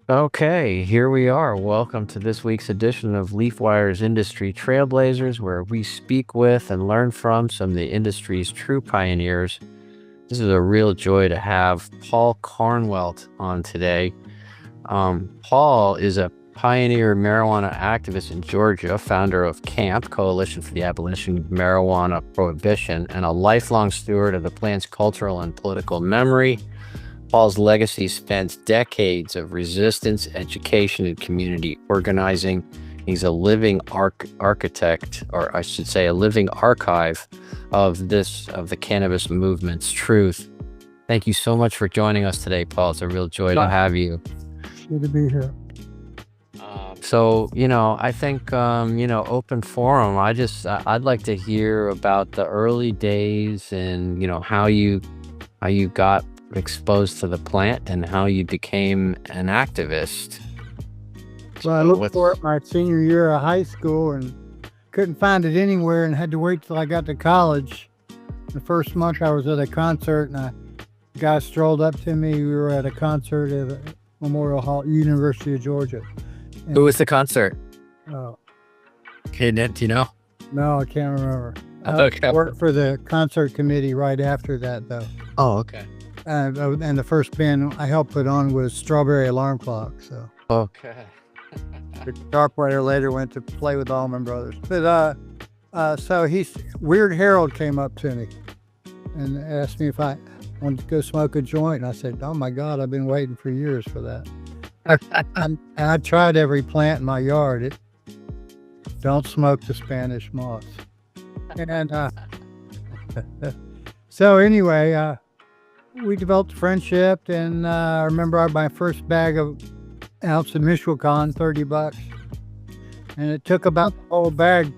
Okay, here we are. Welcome to this week's edition of Leafwire's Industry Trailblazers, where we speak with and learn from some of the industry's true pioneers. This is a real joy to have Paul Cornwell on today. Paul is a pioneer marijuana activist in Georgia, founder of C.A.M.P, Coalition for the Abolition of Marijuana Prohibition, and a lifelong steward of the plant's cultural and political memory. Paul's legacy spans decades of resistance, education, and community organizing. He's a living architect, or I should say a living archive of the cannabis movement's truth. Thank you so much for joining us today, Paul. It's a real joy to have you. Good to be here. I think, open forum, I'd like to hear about the early days and, how you got exposed to the plant and how you became an activist. Well, I looked for it my senior year of high school and couldn't find it anywhere and had to wait till I got to college. The first month I was at a concert and a guy strolled up to me. We were at a concert at Memorial Hall, University of Georgia. Who was the concert? Oh. Okay, do you know? No, I can't remember. Okay. I worked for the concert committee right after that, though. Oh, okay. And the first band I helped put on was Strawberry Alarm Clock. So okay. the guitar player later went to play with Allman Brothers. But so Weird Harold came up to me and asked me if I wanted to go smoke a joint. And I said, "Oh my God, I've been waiting for years for that." And I tried every plant in my yard. Don't smoke the Spanish moss. And so anyway. We developed a friendship, and I remember my first bag of ounce of Michoacan, $30, and it took about the whole bag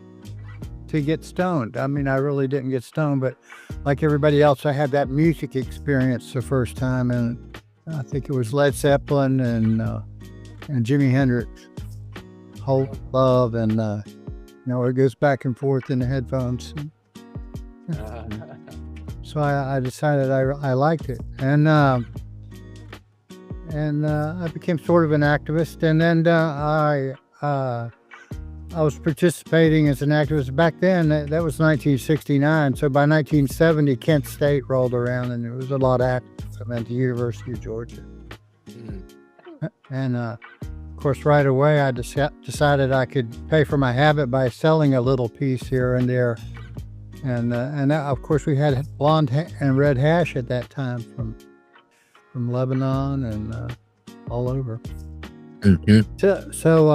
to get stoned. I mean, I really didn't get stoned, but like everybody else, I had that music experience the first time, and I think it was Led Zeppelin and Jimi Hendrix, Whole Love, and it goes back and forth in the headphones. So I decided I liked it, and I became sort of an activist. And then I was participating as an activist back then. That was 1969. So by 1970, Kent State rolled around, and there was a lot of activism at the University of Georgia. And of course, right away, I decided I could pay for my habit by selling a little piece here and there. And of course, we had blonde and red hash at that time from Lebanon and all over. Mm-hmm. So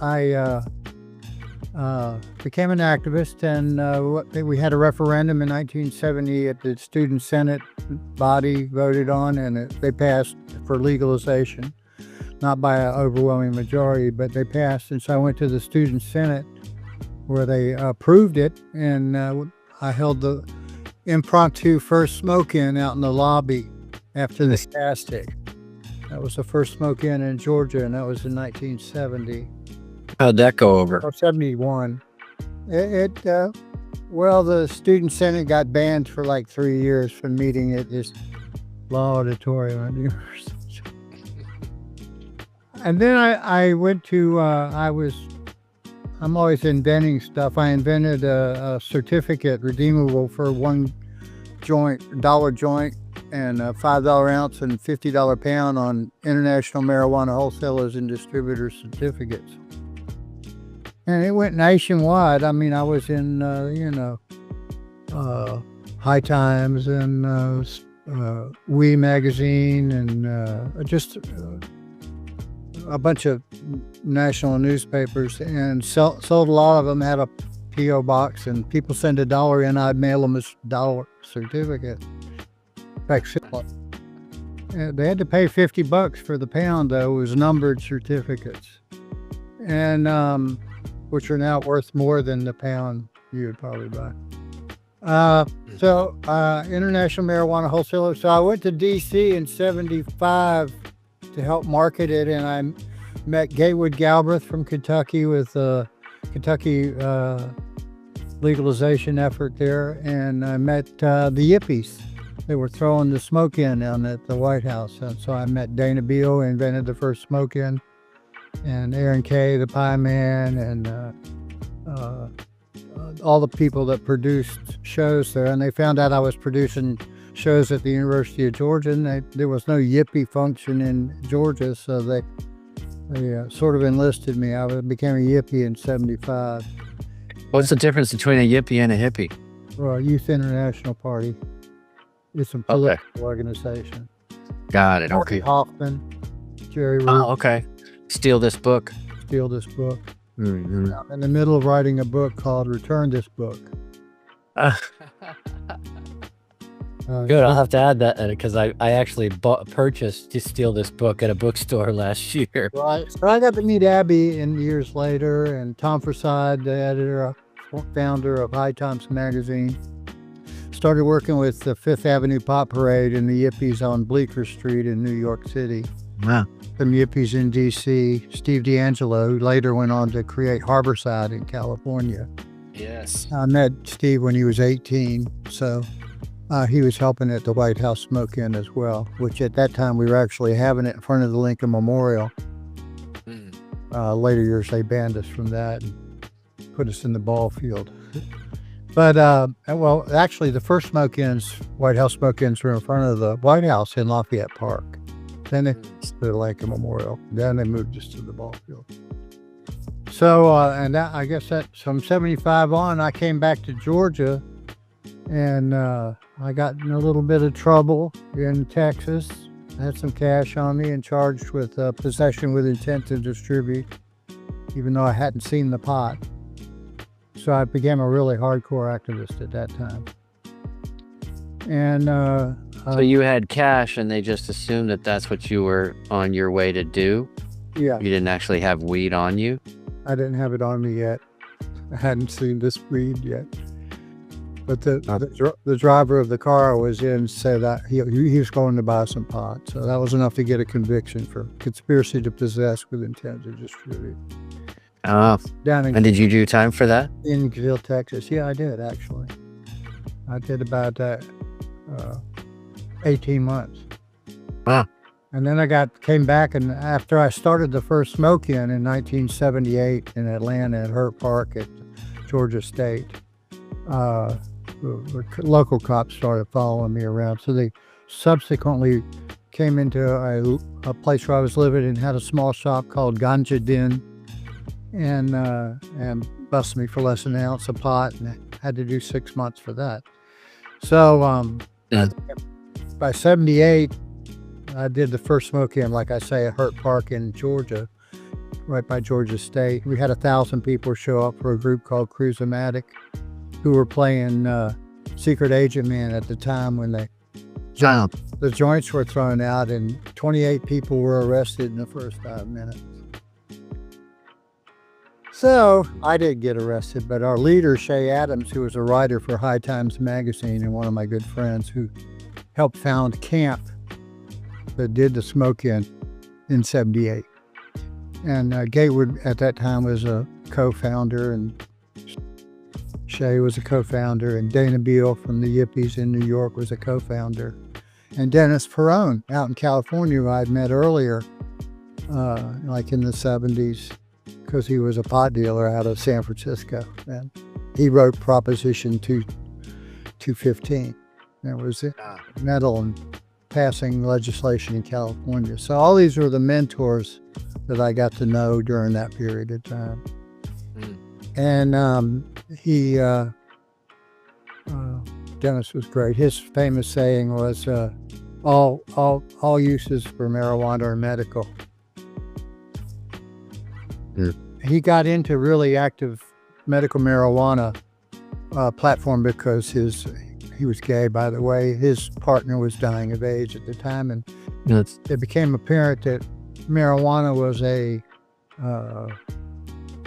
I became an activist, and we had a referendum in 1970 at the Student Senate body voted on, and they passed for legalization, not by an overwhelming majority, but they passed. And so I went to the Student Senate where they approved it, and I held the impromptu first smoke-in out in the lobby after the gas take. That was the first smoke-in in Georgia, and that was in 1970. How'd that go over? Or 71. Well, the Student Senate got banned for like 3 years from meeting at this law auditorium at the university. And then I went to, I'm always inventing stuff. I invented a certificate redeemable for $1 joint and a $5 ounce and $50 pound on international marijuana wholesalers and distributors certificates. And it went nationwide. I mean, I was in, High Times and We Magazine and just a bunch of national newspapers, and sold a lot of them. Had a P.O. box, and people send $1 in. I'd mail them a $1 certificate. In fact, they had to pay $50 for the pound, though. It was numbered certificates, and which are now worth more than the pound you would probably buy. International marijuana wholesaler. So I went to D.C. in 75 to help market it, and I met Gatewood Galbraith from Kentucky with Kentucky legalization effort there, and I met the Yippies they were throwing the smoke-in down at the White House. And so I met Dana Beal, who invented the first smoke-in, and Aaron Kay, the pie man, and all the people that produced shows there. And they found out I was producing shows at the University of Georgia, and there was no Yippie function in Georgia, so they sort of enlisted me. I became a Yippie in '75. What's the difference between a Yippie and a hippie? Well, Youth International Party. It's a political organization. Got it. Marty Okay. Hoffman, Jerry Root, Oh, okay. Steal this book. steal this book. Mhm. I'm in the middle of writing a book called Return This Book. Good. I'll have to add that because I actually purchased to steal this book at a bookstore last year. Right. So I got to meet Abby years later, and Tom Prasad, the editor, founder of High Times magazine. Started working with the Fifth Avenue Pop Parade and the Yippies on Bleecker Street in New York City. Wow. Some Yippies in D.C. Steve D'Angelo, who later went on to create Harborside in California. Yes. I met Steve when he was 18, so he was helping at the White House Smoke-In as well, which at that time we were actually having it in front of the Lincoln Memorial. Later years they banned us from that and put us in the ball field. But, well, actually the first smoke-ins, White House smoke-ins, were in front of the White House in Lafayette Park. Then they to the Lincoln Memorial. Then they moved us to the ball field. So, and that, I guess that from 75 on, I came back to Georgia, and I got in a little bit of trouble in Texas. I had some cash on me and charged with possession with intent to distribute, even though I hadn't seen the pot. So I became a really hardcore activist at that time. And So you had cash and they just assumed that that's what you were on your way to do? yeah, You didn't actually have weed on you? I didn't have it on me yet. I hadn't seen this weed yet. But the driver of the car I was in said that he was going to buy some pot. So that was enough to get a conviction for conspiracy to possess with intent to distribute. Down And did you do time for that? in Gainesville, Texas. Yeah, I did actually. I did about 18 months. Wow. And then I came back, and after I started the first smoke-in 1978 in Atlanta at Hurt Park at Georgia State, the local cops started following me around. So they subsequently came into a place where I was living and had a small shop called Ganja Den, and busted me for less than an ounce of pot, and I had to do 6 months for that. So Yeah. by 78, I did the first smoke-in, like I say, at Hurt Park in Georgia, right by Georgia State. We had 1,000 people show up for a group called Cruise-O-Matic, who were playing Secret Agent Man at the time when the joints were thrown out, and 28 people were arrested in the first 5 minutes. So I didn't get arrested, but our leader, Shay Adams, who was a writer for High Times magazine and one of my good friends, who helped found C.A.M.P, that did the smoke-in 78. And Gatewood at that time was a co-founder, and Shay was a co-founder, and Dana Beal from the Yippies in New York was a co-founder. And Dennis Perrone out in California, who I'd met earlier, like in the 70s, because he was a pot dealer out of San Francisco. And he wrote Proposition 215. That was it. Metal and passing legislation in California. So all these were the mentors that I got to know during that period of time. And Dennis was great. His famous saying was, all uses for marijuana are medical. He got into really active medical marijuana platform because he was gay, by the way. His partner was dying of AIDS at the time, and it became apparent that marijuana was a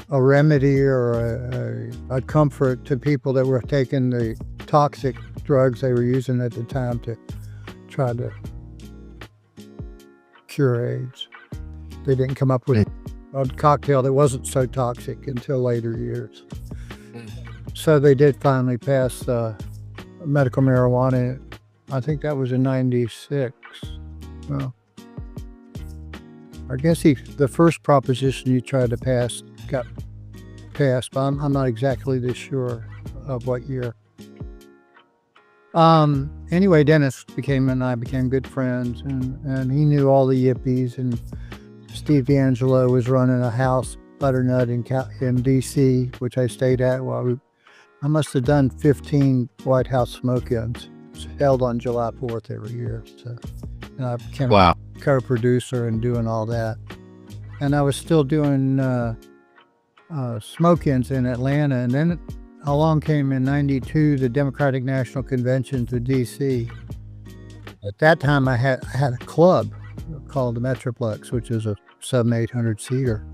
remedy or a comfort to people that were taking the toxic drugs they were using at the time to try to cure AIDS. They didn't come up with a cocktail that wasn't so toxic until later years. So they did finally pass medical marijuana I think that was in 96. Well, I guess the first proposition you tried to pass got passed, but I'm not exactly this sure of what year. Anyway, Dennis and I became good friends, and he knew all the yippies, and Steve D'Angelo was running a house, Butternut, in D.C., which I stayed at I must have done 15 White House smoke-ins. It's held on July 4th every year. So, and I became a co-producer and doing all that. And I was still doing smoke-ins in Atlanta. And then along came in 92 the Democratic National Convention to D.C. At that time, I had a club called the Metroplex, which is a 700-800-seater.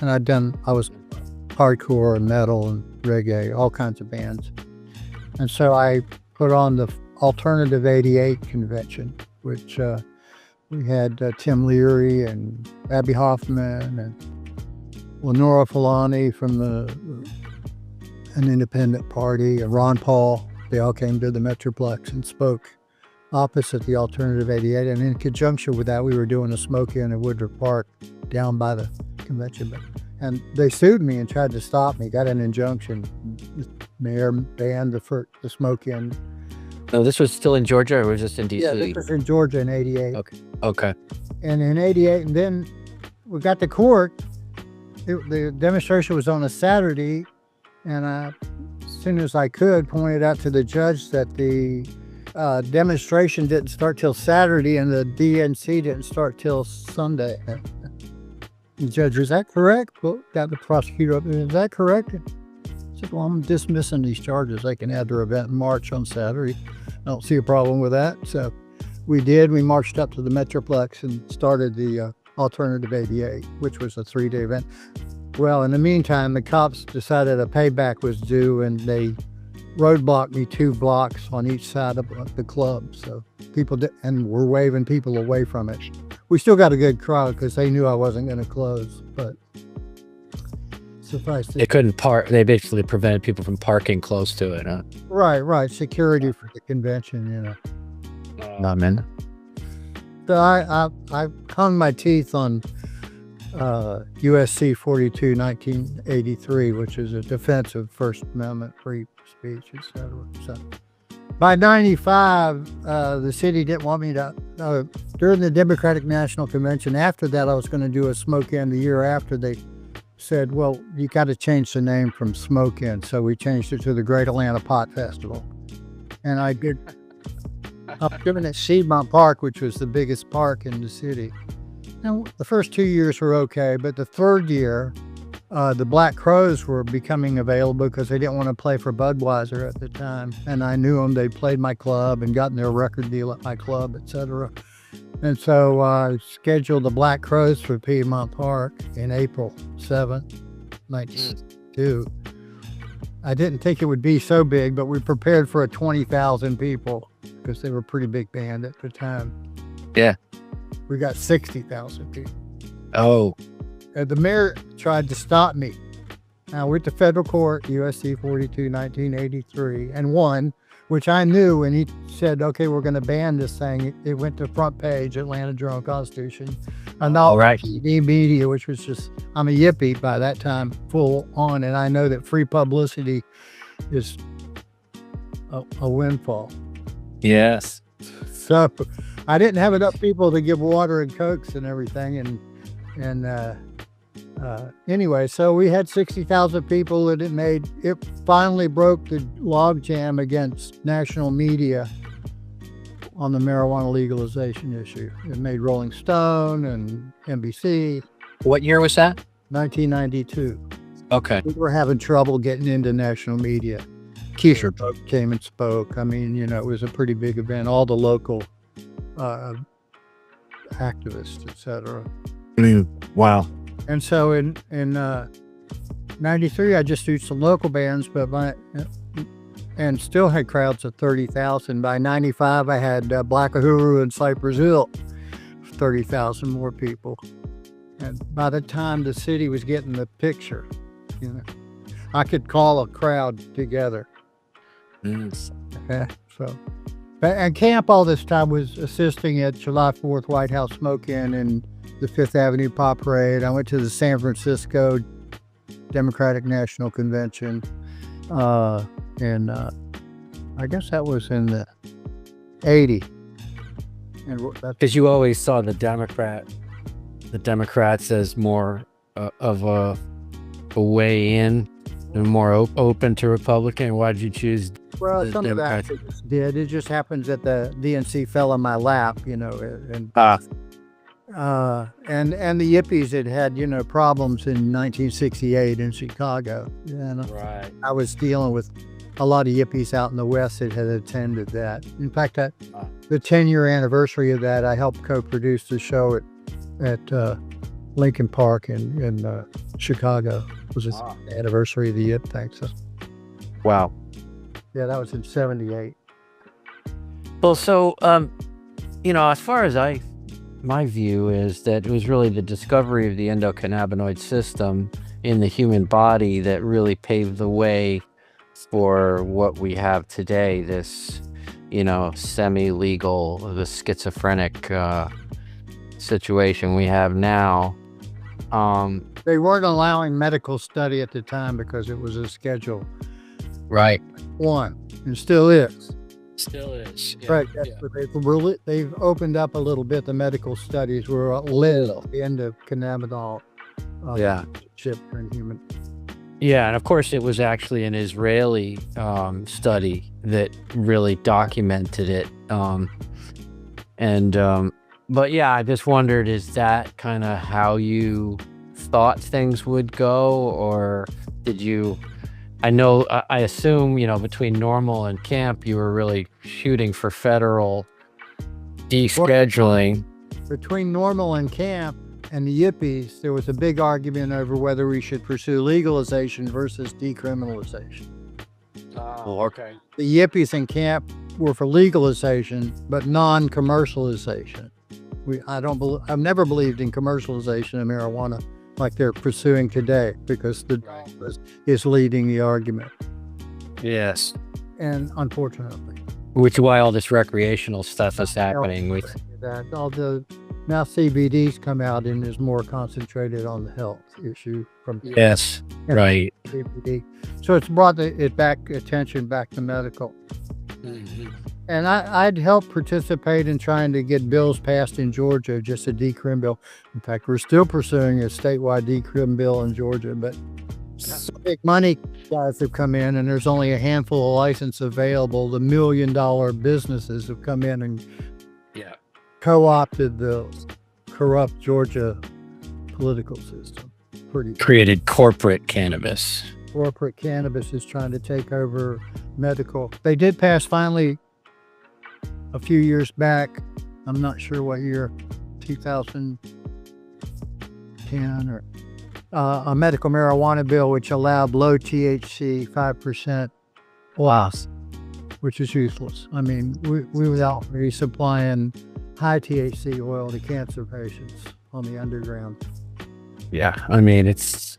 And I was hardcore and metal and reggae, all kinds of bands. And so I put on the Alternative 88 convention, which we had Tim Leary and Abby Hoffman and Lenora Fulani from an independent party, and Ron Paul. They all came to the Metroplex and spoke opposite the Alternative 88. And in conjunction with that, we were doing a smoke-in at Woodruff Park down by the convention. And they sued me and tried to stop me, got an injunction. The mayor banned the smoke-in. No, this was still in Georgia, or was this in D.C.? Yeah, this was in Georgia in 88. Okay. And in 88, and then we got to court. The demonstration was on a Saturday, and I, as soon as I could, pointed out to the judge that the demonstration didn't start till Saturday and the DNC didn't start till Sunday. The judge, is that correct? Well, got the prosecutor up there, is that correct? I said, well, I'm dismissing these charges. They can have their event in March on Saturday. I don't see a problem with that. So we did. We marched up to the Metroplex and started the Alternative 88, which was a 3-day event. Well, in the meantime, the cops decided a payback was due, and they roadblocked me 2 blocks on each side of the club. So people and were waving people away from it. We still got a good crowd because they knew I wasn't going to close, but suffice They couldn't park. They basically prevented people from parking close to it, huh? Right. Security for the convention, you know. Man. So I hung my teeth on USC 42, 1983, which is a defense of First Amendment free speech, etc. So by 95, the city didn't want me to. During the Democratic National Convention, after that, I was going to do a smoke-in. The year after, they said, well, you got to change the name from smoke-in. So we changed it to the Great Atlanta Pot Festival. And I did. I was given at Seedmont Park, which was the biggest park in the city. Now, the first 2 years were okay, but the third year, the Black Crowes were becoming available because they didn't want to play for Budweiser at the time. And I knew them. They played my club and gotten their record deal at my club, etc. And so I scheduled the Black Crowes for Piedmont Park in April 7th, 1992. I didn't think it would be so big, but we prepared for 20,000 people because they were a pretty big band at the time. Yeah. We got 60,000 people. Oh. And the mayor tried to stop me. I went to federal court, USC 42, 1983, and won, which I knew when he said, okay, we're going to ban this thing. It went to front page, Atlanta Journal-Constitution. And all right. TV media, which was just, I'm a yippie by that time, full on. And I know that free publicity is a windfall. Yes. So I didn't have enough people to give water and Cokes and everything. Anyway, so we had 60,000 people, and it finally broke the logjam against national media on the marijuana legalization issue. It made Rolling Stone and NBC. What year was that? 1992. Okay. We were having trouble getting into national media. Keisha came and spoke. I mean, it was a pretty big event. All the local activists, etc. Wow. And so in 93, I just did some local bands, and still had crowds of 30,000. By 95, I had Black Uhuru and Cypress Hill, 30,000 more people. And by the time the city was getting the picture, I could call a crowd together. Yes. Okay, so And C.A.M.P. all this time was assisting at July 4th White House smoke-in and the Fifth Avenue Pop Parade. I went to the San Francisco Democratic National Convention, and I guess that was in the 80. And because you always saw the Democrats as more of a way in and more open to Republican. Why did you choose? Well, the some Democrats? of that it did. It just happens that the DNC fell in my lap, and and the Yippies had problems in 1968 in Chicago. Right. I was dealing with a lot of Yippies out in the West that had attended that. In fact, the 10-year anniversary of that, I helped co-produce the show at Lincoln Park in Chicago. It was the anniversary of the Yip thing. So. Wow. Yeah, that was in 78. Well, so, as far as my view is that it was really the discovery of the endocannabinoid system in the human body that really paved the way for what we have today, this, semi-legal, the schizophrenic situation we have now. They weren't allowing medical study at the time because it was a Schedule Right. 1, and still is. Still is. Yeah. Right. But they've opened up a little bit. The medical studies were a little. The endocannabinol chip in human. Yeah, and of course it was actually an Israeli study that really documented it. But yeah, I just wondered, is that kind of how you thought things would go, or did you? I assume, between NORML and C.A.M.P, you were really shooting for federal descheduling. Between NORML and C.A.M.P and the Yippies, there was a big argument over whether we should pursue legalization versus decriminalization. Oh, okay. The Yippies and C.A.M.P were for legalization, but non-commercialization. I've never believed in commercialization of marijuana like they're pursuing today, because the drug is leading the argument. Yes. And unfortunately. Which is why all this recreational stuff is happening. Now CBD's come out and is more concentrated on the health issue from Yes, right. CBD. So it's brought attention back to medical. Mm-hmm. And I'd help participate in trying to get bills passed in Georgia, just a decrim bill. In fact, we're still pursuing a statewide decrim bill in Georgia, but big money guys have come in, and there's only a handful of licenses available. The $1 million businesses have come in and co-opted the corrupt Georgia political system. Created corporate cannabis. Corporate cannabis is trying to take over medical. They did pass finally a few years back, I'm not sure what year, 2010 or a medical marijuana bill which allowed low THC 5% oils, which is useless. I mean, we without resupplying high THC oil to cancer patients on the underground. Yeah, I mean,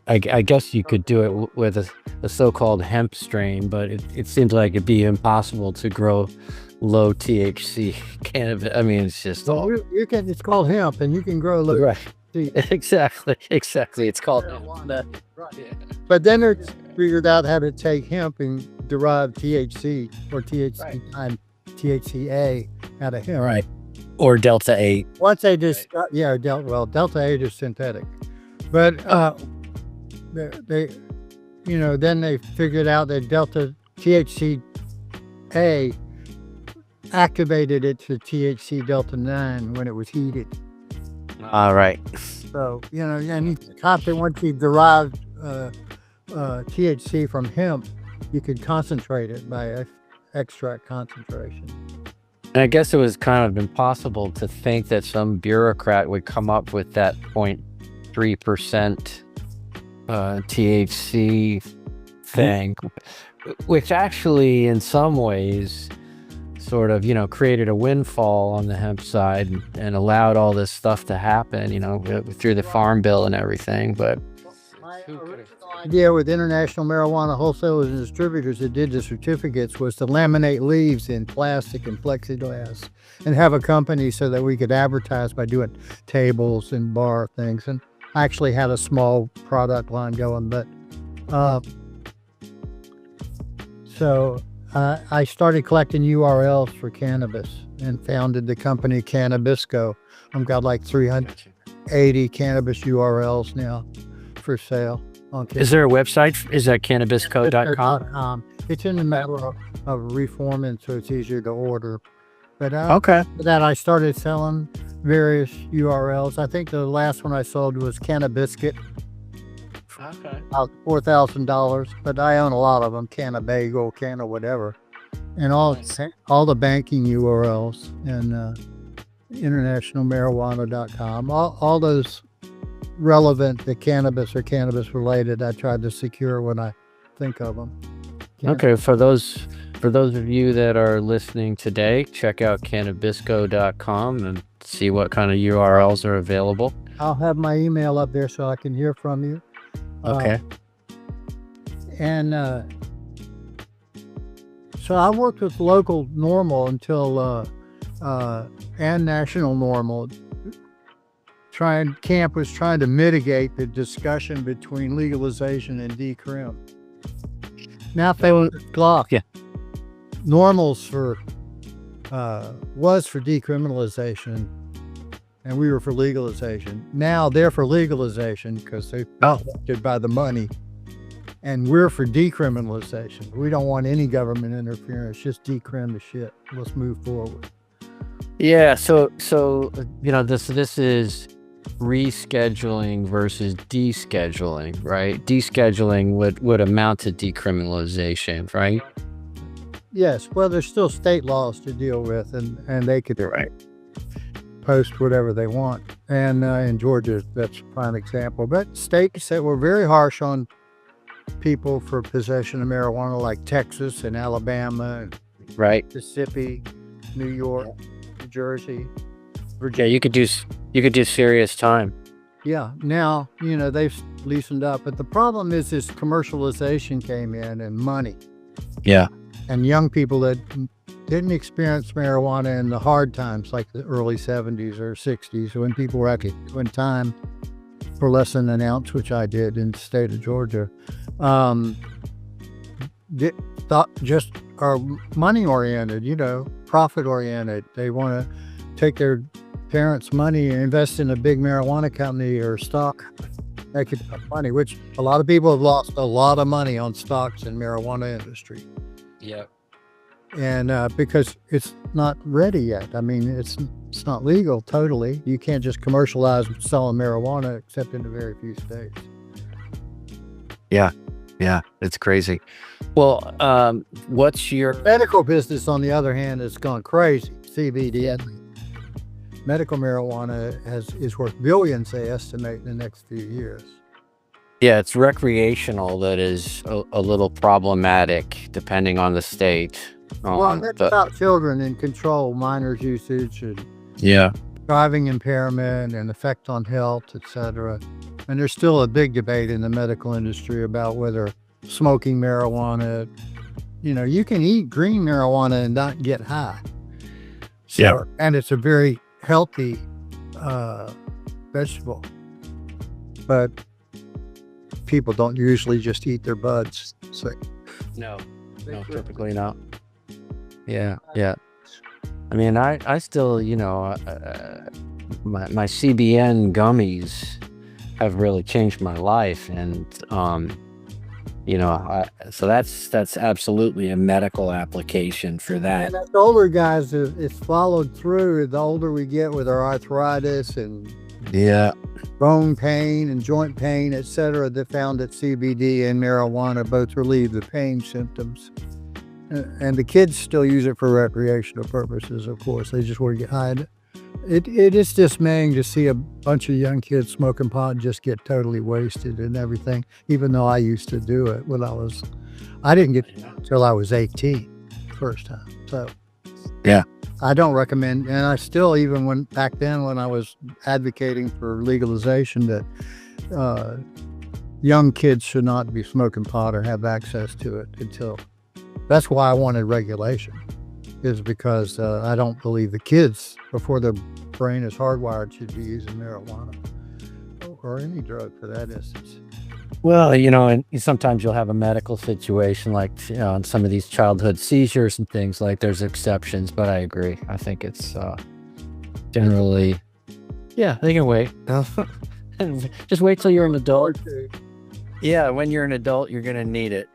I guess you could do it with a so-called hemp strain, but it seems like it'd be impossible to grow low THC cannabis. I mean, it's just you can. It's called hemp, and you can grow low. Right. Exactly. It's called right. But then they figured out how to take hemp and derive THC or THC THCA out of hemp. Right. Or Delta 8. Once they just Delta 8 is synthetic, but they then they figured out that Delta THCA activated it to THC Delta 9 when it was heated. All right. So, and once you derived THC from hemp, you could concentrate it by extract concentration. And I guess it was kind of impossible to think that some bureaucrat would come up with that 0.3% THC thing, which actually in some ways sort of, created a windfall on the hemp side and allowed all this stuff to happen, through the farm bill and everything. But idea with International Marijuana Wholesalers and Distributors that did the certificates was to laminate leaves in plastic and plexiglass and have a company so that we could advertise by doing tables and bar things. And I actually had a small product line going, but so I started collecting URLs for cannabis and founded the company Cannabisco. I've got like 380 cannabis URLs now for sale. Is there a website? Is that cannabisco.com? It's in the matter of reforming, so it's easier to order. But Okay. that I started selling various URLs. I think the last one I sold was Cannabiscuit, Okay. about $4,000. But I own a lot of them, Cannabagel, Canna whatever, and all the banking URLs and internationalmarijuana.com. All those relevant to cannabis or cannabis related, I tried to secure when I think of them. Okay, for those of you that are listening today, check out cannabisco.com and see what kind of URLs are available. I'll have my email up there so I can hear from you. Okay. So I worked with local NORML until and national NORML. C.A.M.P was trying to mitigate the discussion between legalization and decrim. Now if they were Glock, Yeah. NORML's was for decriminalization, and we were for legalization. Now they're for legalization because they're affected by the money, and we're for decriminalization. We don't want any government interference. Just decrim the shit. Let's move forward. Yeah. So this is rescheduling versus descheduling, right? Descheduling would amount to decriminalization, right? Yes. Well, there's still state laws to deal with, and they could post whatever they want. And in Georgia, that's a prime example. But states that were very harsh on people for possession of marijuana, like Texas and Alabama, and Mississippi, New York, New Jersey, Virginia. Yeah, you could do serious time. Yeah, now, they've loosened up. But the problem is this commercialization came in and money. Yeah. And young people that didn't experience marijuana in the hard times, like the early 70s or 60s, when people were actually doing time for less than an ounce, which I did in the state of Georgia, thought just are money oriented, profit oriented. They want to take their parents' money and invest in a big marijuana company or stock, make it money, which a lot of people have lost a lot of money on stocks in marijuana industry. Yeah. And because it's not ready yet. I mean, it's not legal totally. You can't just commercialize selling marijuana except in a very few states. Yeah, it's crazy. Well, what's your medical business, on the other hand, has gone crazy. CBD, medical marijuana is worth billions, they estimate, in the next few years. Yeah, it's recreational that is a little problematic depending on the state. Well, that's about children in control, minors usage, and yeah, driving impairment and effect on health, etc. And there's still a big debate in the medical industry about whether smoking marijuana, you can eat green marijuana and not get high. So, yeah. And it's a very healthy vegetable. But people don't usually just eat their buds. So no, typically not. Yeah. I mean, I still, my CBN gummies have really changed my life, and so that's absolutely a medical application for that. And as older guys, it's followed through. The older we get with our arthritis and bone pain and joint pain, etc., they found that CBD and marijuana both relieve the pain symptoms. And the kids still use it for recreational purposes, of course. They just want to get high. It is dismaying to see a bunch of young kids smoking pot and just get totally wasted and everything, even though I used to do it when I didn't get until I was 18 first time. So yeah, I don't recommend, and I still, even back then when I was advocating for legalization, that young kids should not be smoking pot or have access to it until. That's why I wanted regulation, is because I don't believe the kids, before their brain is hardwired, should be using marijuana or any drug for that instance. Well, you know, and sometimes you'll have a medical situation like, you know, in some of these childhood seizures and things, like there's exceptions, but I agree. I think it's generally, yeah, they can wait. Just wait till you're an adult. Yeah, when you're an adult, you're going to need it.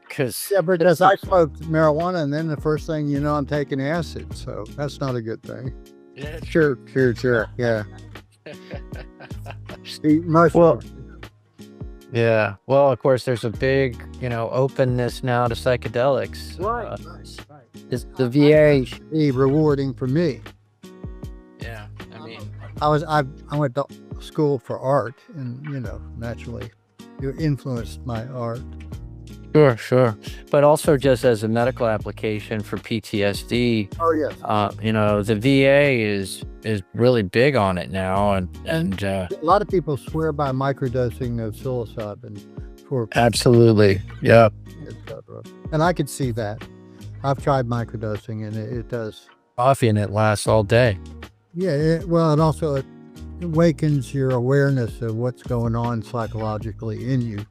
Yeah, but as I smoked marijuana, and then the first thing you know, I'm taking acid. So that's not a good thing. Yeah, Sure. Yeah. Well, yeah. Well, of course, there's a big, you know, openness now to psychedelics. Right. Is the VA. Be rewarding for me. Yeah, I mean, I went to school for art, and you know, naturally, it influenced my art. sure. But also just as a medical application for PTSD, Oh yes. you know, the VA is really big on it now, and A lot of people swear by microdosing of psilocybin for absolutely, yeah. etc. And I could see that. I've tried microdosing, and it does. Coffee and it lasts all day. Yeah. Well, and also it awakens your awareness of what's going on psychologically in you,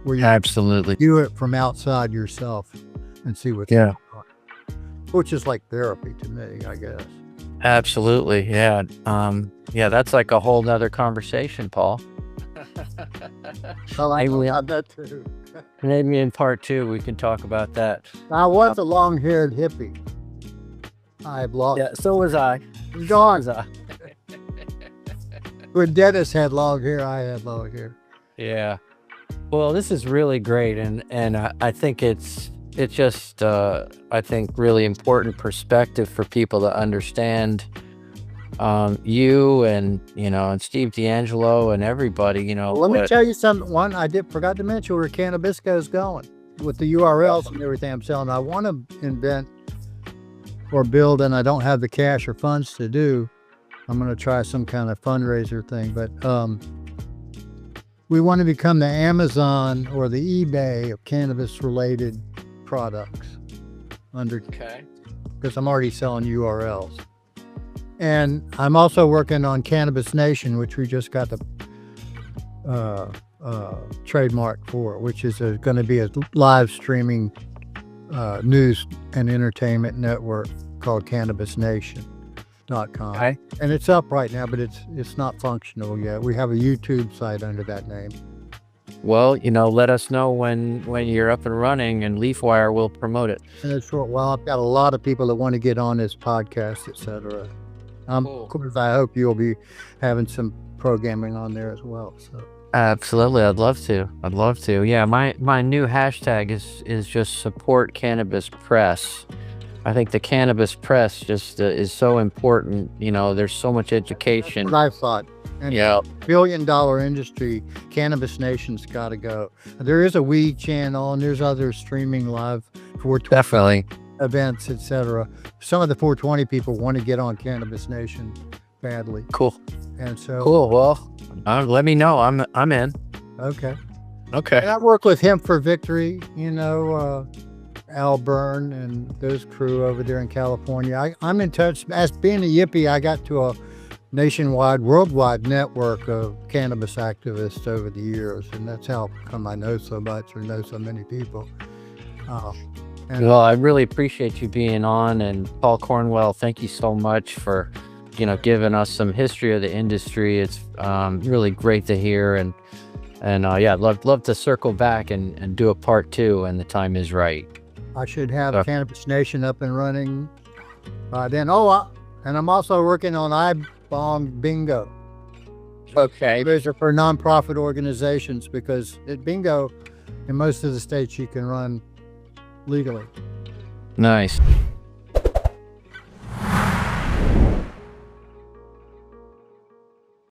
where you Absolutely. view it from outside yourself and see what's Yeah. going on, which is like therapy to me, I guess. Absolutely, yeah. Yeah, that's like a whole nother conversation, Paul. Well, I Maybe we- have that too. Maybe in part 2 we can talk about that. I was a long-haired hippie. I've lost. Yeah, so was I. It's gone. Was I. When Dennis had long hair, I had long hair. Yeah. Well, this is really great, and I think it's just I think really important perspective for people to understand you and, you know, and Steve D'Angelo and everybody, you know. Let me tell you something. One, I forgot to mention where Cannabisco is going with the URLs and everything I'm selling. I want to invent or build, and I don't have the cash or funds to do. I'm going to try some kind of fundraiser thing, but we want to become the Amazon or the eBay of cannabis-related products Okay. because I'm already selling URLs. And I'm also working on Cannabis Nation, which we just got the trademark for, which is going to be a live streaming news and entertainment network called CannabisNation.com. Okay. And it's up right now, but it's not functional yet. We have a YouTube site under that name. Well, you know, let us know when you're up and running, and Leafwire will promote it. And it's short. Well, I've got a lot of people that want to get on this podcast, etc. Cool. Of course, I hope you'll be having some programming on there as well. So. Absolutely, I'd love to. Yeah, my new hashtag is just support cannabis press. I think the cannabis press just is so important. You know, there's so much education. What I thought. And Yeah, billion-dollar industry, Cannabis Nation's got to go. There is a weed channel, and there's other streaming live 420 definitely. events, etc. Some of the 420 people want to get on Cannabis Nation badly, Cool. and so Well, let me know. I'm in. okay. Okay. And I work with Hemp for Victory, you know, Al Byrne and those crew over there in California. I'm in touch. As being a yippie, I got to a nationwide, worldwide network of cannabis activists over the years, and that's how come I know so much or know so many people. And Well, I really appreciate you being on, and Paul Cornwell, thank you so much for, you know, giving us some history of the industry. It's really great to hear, and yeah, I'd love to circle back and do a part 2 when the time is right. I should have So- Cannabis Nation up and running by then. And I'm also working on iBong Bingo. Okay. Those are for nonprofit organizations because at Bingo, in most of the states, you can run legally. Nice.